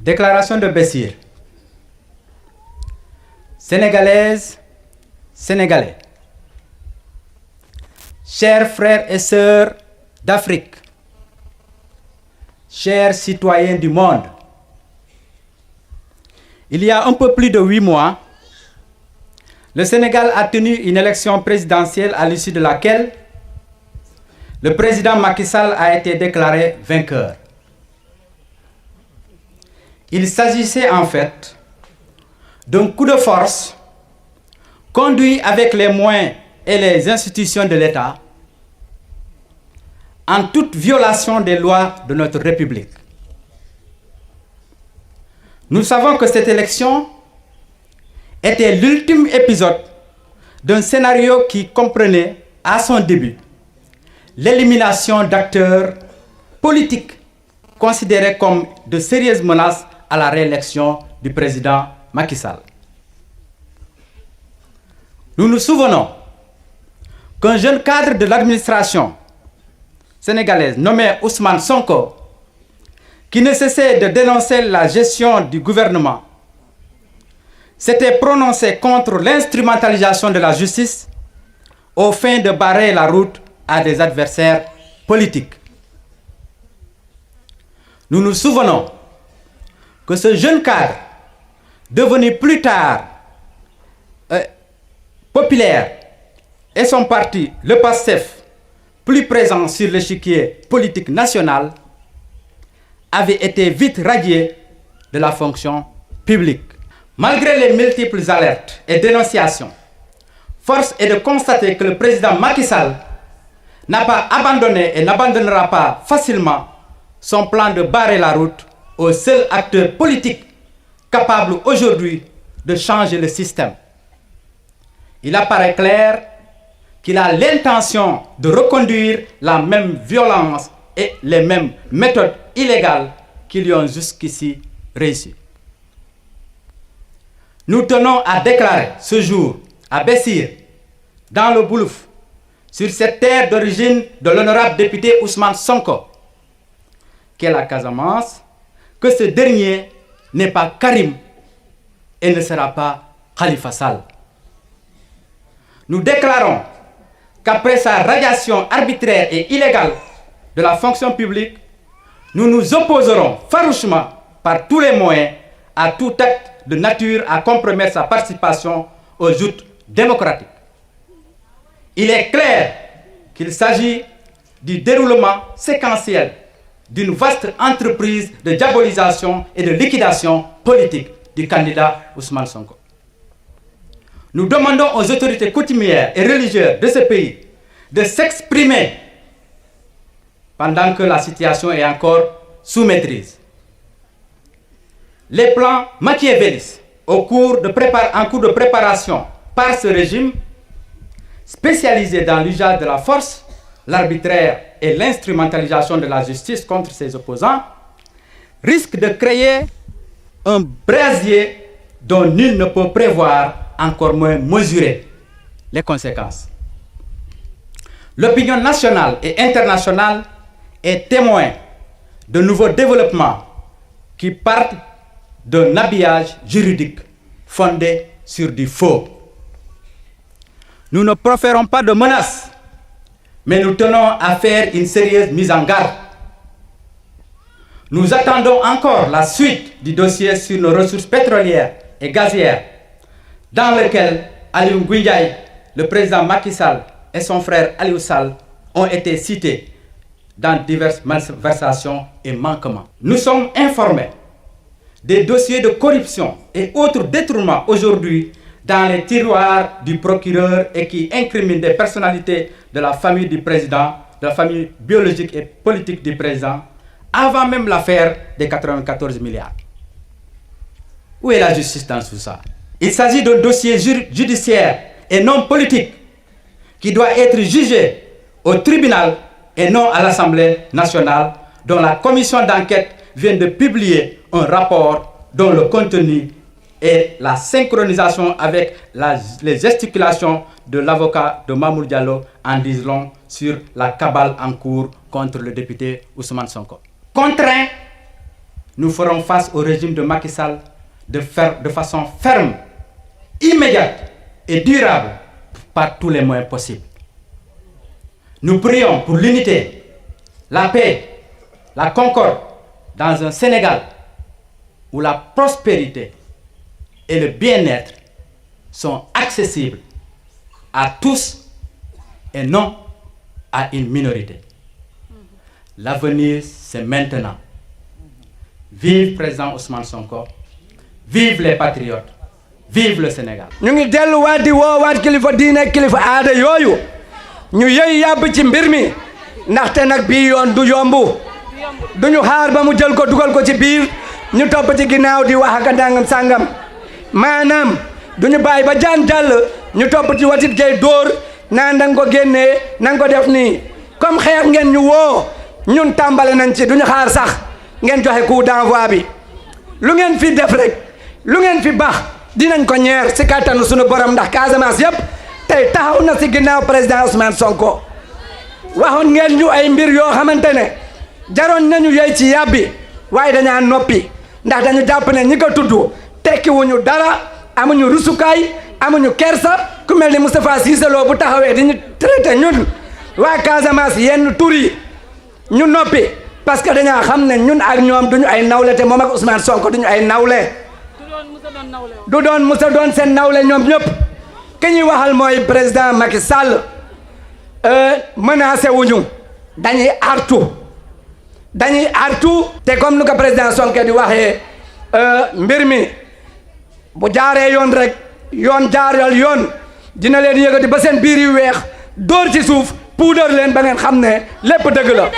Déclaration de Bessir. Sénégalaises, Sénégalais, chers frères et sœurs d'Afrique, chers citoyens du monde, il y a un peu plus de 8 mois, le Sénégal a tenu une élection présidentielle à l'issue de laquelle le président Macky Sall a été déclaré vainqueur. Il s'agissait en fait d'un coup de force conduit avec les moyens et les institutions de l'État en toute violation des lois de notre République. Nous savons que cette élection était l'ultime épisode d'un scénario qui comprenait à son début l'élimination d'acteurs politiques considérés comme de sérieuses menaces à la réélection du président Macky Sall. Nous nous souvenons qu'un jeune cadre de l'administration sénégalaise nommé Ousmane Sonko, qui ne cessait de dénoncer la gestion du gouvernement, s'était prononcé contre l'instrumentalisation de la justice aux fins de barrer la route à des adversaires politiques. Nous nous souvenons que ce jeune cadre, devenu plus tard populaire, et son parti, le PASTEF, plus présent sur l'échiquier politique national, avait été vite radié de la fonction publique. Malgré les multiples alertes et dénonciations, force est de constater que le président Macky Sall n'a pas abandonné et n'abandonnera pas facilement son plan de barrer la route au seul acteur politique capable aujourd'hui de changer le système. Il apparaît clair qu'il a l'intention de reconduire la même violence et les mêmes méthodes illégales qui lui ont jusqu'ici réussi. Nous tenons à déclarer ce jour à Bessir, dans le Boulouf, sur cette terre d'origine de l'honorable député Ousmane Sonko, qu'est la Casamance, que ce dernier n'est pas Karim et ne sera pas Khalifa Sall. Nous déclarons qu'après sa radiation arbitraire et illégale de la fonction publique, nous nous opposerons farouchement par tous les moyens à tout acte de nature à compromettre sa participation aux joutes démocratiques. Il est clair qu'il s'agit du déroulement séquentiel d'une vaste entreprise de diabolisation et de liquidation politique du candidat Ousmane Sonko. Nous demandons aux autorités coutumières et religieuses de ce pays de s'exprimer pendant que la situation est encore sous maîtrise. Les plans machiavélistes en cours de préparation par ce régime, spécialisé dans l'usage de la force, l'arbitraire et l'instrumentalisation de la justice contre ses opposants, risquent de créer un brasier dont nul ne peut prévoir, encore moins mesurer les conséquences. L'opinion nationale et internationale est témoin de nouveaux développements qui partent d'un habillage juridique fondé sur du faux. Nous ne proférons pas de menaces, mais nous tenons à faire une sérieuse mise en garde. Nous attendons encore la suite du dossier sur nos ressources pétrolières et gazières, dans lequel Aliou Ngouille, le président Macky Sall et son frère Aliou Sall ont été cités dans diverses malversations et manquements. Nous sommes informés des dossiers de corruption et autres détournements aujourd'hui dans les tiroirs du procureur et qui incriminent des personnalités de la famille du président, de la famille biologique et politique du président, avant même l'affaire des 94 milliards. Où est la justice dans tout ça? Il s'agit d'un dossier judiciaire et non politique qui doit être jugé au tribunal et non à l'Assemblée nationale, dont la commission d'enquête vient de publier un rapport dont le contenu est la synchronisation avec les gesticulations de l'avocat de Mamour Diallo en disant long sur la cabale en cours contre le député Ousmane Sonko. Contraint nous ferons face au régime de Macky Sall de façon ferme, immédiate et durable par tous les moyens possibles. Nous prions pour l'unité, la paix, la concorde dans un Sénégal où la prospérité et le bien-être sont accessibles à tous et non à une minorité. L'avenir, c'est maintenant. Vive président Ousmane Sonko, vive les patriotes, vive le Sénégal. ñu ngi delluwaat di woowaat kilifa diine kilifa aada yooyu ñu yëy yàbb ci mbir mi ndaxte nag bii yoon du yombu duñu xaar ba mu jël ko dugal ko ci biir ñu topp ci ginnaaw di wax ak ndàngam sàngam maanaam duñu bàyyi ba jaan jàll ñu topp ci watit gay dóor naan danga ko génnee nanga ko def nii comme xeex ngeen ñu woo ñun tàmbale nañ ci duñu xaar sax ngeen joxe coup d'envoi bi lu ngeen fi def rek lu ngeen fi baax dinañ ko ñeer si kàttanu sunu borom ndax Casamance yëpp tey taxaw na si ginnaaw président Ousmane Sonko waxoon ngeen ñu ay mbir yoo xamante ne jaroon nañu yey ci yàbbi waaye dañaa noppi ndax dañu jàpp ne ñi ko tudd tekkiwuñu dara amuñu rusukaay amuñu kersa ku mel ni Moustapha Cissé Lo bu taxawee di ñu traité ñun waa Casamance yenn tur yi ñu noppi parce que dañaa xam ne ñun ak ñoom duñu ay nawle te moom ak Ousmane Sonko duñu ay nawle du doon musa doon seen nawle ñoom ñëpp ki ñuy waxal mooy président Macky Sall menacé wuñu dañuy artu te comme nu ko président Sonko di waxee mbir mi bu jaaree yoon rek yoon jaaral yoon dina leen yëkkati ba seen biir yu weex dóor ci suuf puudar leen ba ngeen xam ne lépp dëgg la